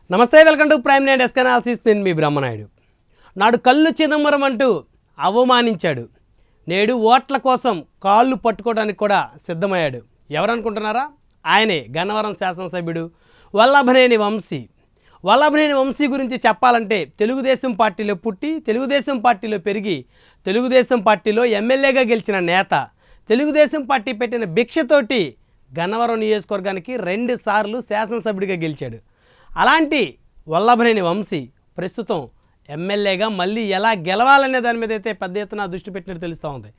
నమస్తే, welcome to prime nine desk analysis. నేను మీ బ్రహ్మనాయుడు. నాడు కళ్ళు చిదంబరం అంటూ అవమానించాడు. నేడు ఓట్ల కోసం కాళ్ళు పట్టుకోవడానికి కూడా సిద్ధమయ్యాడు. ఎవరనుకుంటున్నారా? ఆయనే గన్నవరం శాసనసభ్యుడు వల్లభనేని వంశీ. వల్లభనేని వంశీ గురించి చెప్పాలంటే తెలుగుదేశం పార్టీలో పుట్టి, తెలుగుదేశం పార్టీలో పెరిగి, తెలుగుదేశం పార్టీలో ఎమ్మెల్యేగా గెలిచిన నేత, తెలుగుదేశం పార్టీ పెట్టిన భిక్షతోటి గన్నవరం నియోజకవర్గానికి 2 సార్లు శాసనసభ్యుడిగా గెలిచాడు. అలాంటి వల్లభనేని వంశీ ప్రస్తుతం ఎమ్మెల్యేగా మళ్ళీ ఎలా గెలవాలనే దాని మీద అయితే పెద్ద ఎత్తున దృష్టి పెట్టినట్టు తెలుస్తూ ఉంది.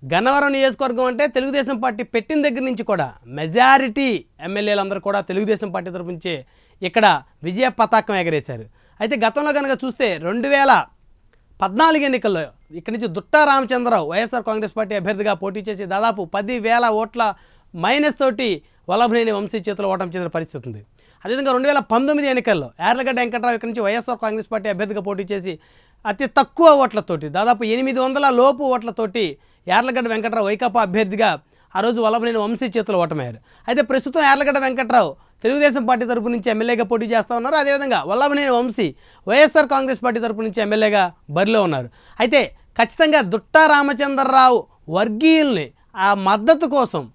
గన్నవరం నియోజకవర్గం అంటే తెలుగుదేశం పార్టీ పెట్టిన దగ్గర నుంచి కూడా మెజారిటీ ఎమ్మెల్యేలందరూ కూడా తెలుగుదేశం పార్టీ తరపు నుంచే ఇక్కడ విజయ పతాకం ఎగరేశారు. అయితే గతంలో కనుక చూస్తే 2014 ఎన్నికల్లో ఇక్కడి నుంచి దుట్టా రామచంద్రరావు వైఎస్ఆర్ కాంగ్రెస్ పార్టీ అభ్యర్థిగా పోటీ చేసి దాదాపు 10,000 ఓట్ల మైనస్ తోటి వల్లభనేని వంశీ చేతిలో ఓటమి చెందిన పరిస్థితి ఉంది. అదేవిధంగా 2019 ఎన్నికల్లో యార్లగడ్డ వెంకట్రావు ఇక్కడి నుంచి వైఎస్ఆర్ కాంగ్రెస్ పార్టీ అభ్యర్థిగా పోటీ చేసి అతి తక్కువ ఓట్లతోటి దాదాపు 800 లోపు ఓట్లతోటి యార్లగడ్డ వెంకట్రావు వైకాపా అభ్యర్థిగా ఆ రోజు వల్లభనేని వంశీ చేతిలో ఓటమయ్యారు. అయితే ప్రస్తుతం యార్లగడ్డ వెంకట్రావు తెలుగుదేశం పార్టీ తరపు నుంచి ఎమ్మెల్యేగా పోటీ చేస్తూ ఉన్నారు. అదేవిధంగా వల్లభనేని వంశీ వైఎస్ఆర్ కాంగ్రెస్ పార్టీ తరపు నుంచి ఎమ్మెల్యేగా బరిలో ఉన్నారు. అయితే ఖచ్చితంగా దుట్టా రామచంద్రరావు వర్గీయుల్ని ఆ మద్దతు కోసం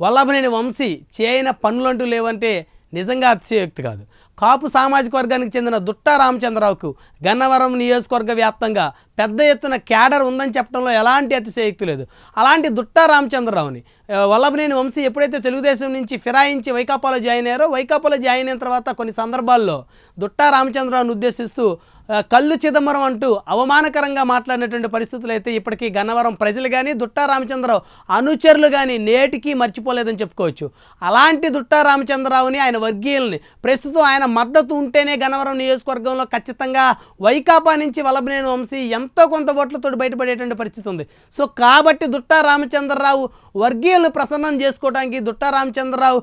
వల్లభనేని వంశీ చేయని పనులంటూ లేవంటే నిజంగా అతిశయోక్తి కాదు. కాపు సామాజిక వర్గానికి చెందిన దుట్టా రామచంద్రరావుకు గన్నవరం నియోజకవర్గ వ్యాప్తంగా పెద్ద ఎత్తున క్యాడర్ ఉందని చెప్పడంలో ఎలాంటి అతిశయోక్తి లేదు. అలాంటి దుట్టా రామచంద్రరావుని వల్లభనేని వంశీ ఎప్పుడైతే తెలుగుదేశం నుంచి ఫిరాయించి వైకాపాలో జాయిన్ అయ్యారో, వైకాపాలో జాయిన్ అయిన తర్వాత కొన్ని సందర్భాల్లో దుట్టా రామచంద్రరావుని ఉద్దేశిస్తూ కళ్ళు చిదంబరం అంటూ అవమానకరంగా మాట్లాడినటువంటి పరిస్థితులు అయితే ఇప్పటికీ గన్నవరం ప్రజలు కానీ దుట్టా రామచంద్రరావు అనుచరులు కానీ నేటికి మర్చిపోలేదని చెప్పుకోవచ్చు. అలాంటి దుట్టా రామచంద్రరావుని ఆయన వర్గీయుల్ని ప్రస్తుతం ఆయన మద్దతు ఉంటేనే గన్నవరం నియోజకవర్గంలో ఖచ్చితంగా వైకాపా నుంచి వల్లభనేని వంశీ ఎంతో కొంత ఓట్లతో బయటపడేటువంటి పరిస్థితి ఉంది. సో కాబట్టి దుట్టా రామచంద్రరావు వర్గీయులను ప్రసన్నం చేసుకోవడానికి దుట్టా రామచంద్రరావు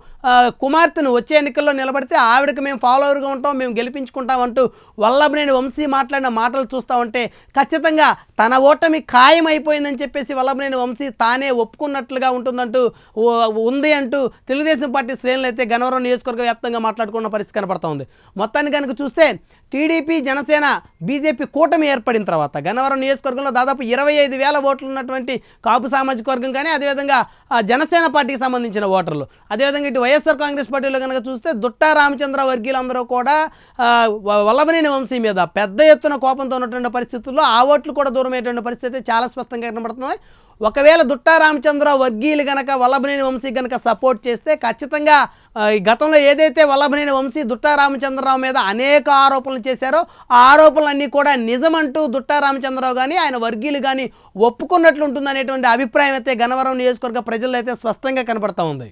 కుమార్తెను వచ్చే ఎన్నికల్లో నిలబడితే ఆవిడకి మేము ఫాలోవర్గా ఉంటాం, మేము గెలిపించుకుంటామంటూ వల్లభనేని వంశీ మాట్లాడిన మాటలు చూస్తూ ఉంటే ఖచ్చితంగా తన ఓటమి ఖాయమైపోయిందని చెప్పేసి వల్లభనేని వంశీ తానే ఒప్పుకున్నట్లుగా ఉంది అంటూ తెలుగుదేశం పార్టీ శ్రేణులు అయితే గన్నవరం నియోజకవర్గ వ్యాప్తంగా మాట్లాడుకున్న పరిస్థితి కనపడతా ఉంది. మొత్తాన్ని కనుక చూస్తే టీడీపీ, జనసేన, బీజేపీ కూటమి ఏర్పడిన తర్వాత గన్నవరం నియోజకవర్గంలో దాదాపు 25,000 ఓట్లు ఉన్నటువంటి కాపు సామాజిక వర్గం కానీ, అదేవిధంగా జనసేన పార్టీకి సంబంధించిన ఓటర్లు, అదేవిధంగా ఇటు వైఎస్ఆర్ కాంగ్రెస్ పార్టీలో కనుక చూస్తే దుట్టా రామచంద్ర వర్గీయులందరూ కూడా వల్లభనేని వంశీ మీద పెద్ద ఎత్తున కోపంతో ఉన్నటువంటి పరిస్థితుల్లో ఆ ఓట్లు కూడా దూరమయ్యేటువంటి పరిస్థితి చాలా స్పష్టంగా కనబడుతుంది. ఒకవేళ దుట్టా రామచంద్రరావు వర్గీయులు కనుక వల్లభనేని వంశీ కనుక సపోర్ట్ చేస్తే ఖచ్చితంగా గతంలో ఏదైతే వల్లభనేని వంశీ దుట్టా రామచంద్రరావు మీద అనేక ఆరోపణలు చేశారో ఆ ఆరోపణలన్నీ కూడా నిజమంటూ దుట్టా రామచంద్రరావు కానీ ఆయన వర్గీయులు కానీ ఒప్పుకున్నట్లు ఉంటుందనేటువంటి అభిప్రాయం అయితే గన్నవరం నియోజకవర్గ ప్రజల్లో అయితే స్పష్టంగా కనబడుతూ ఉంది.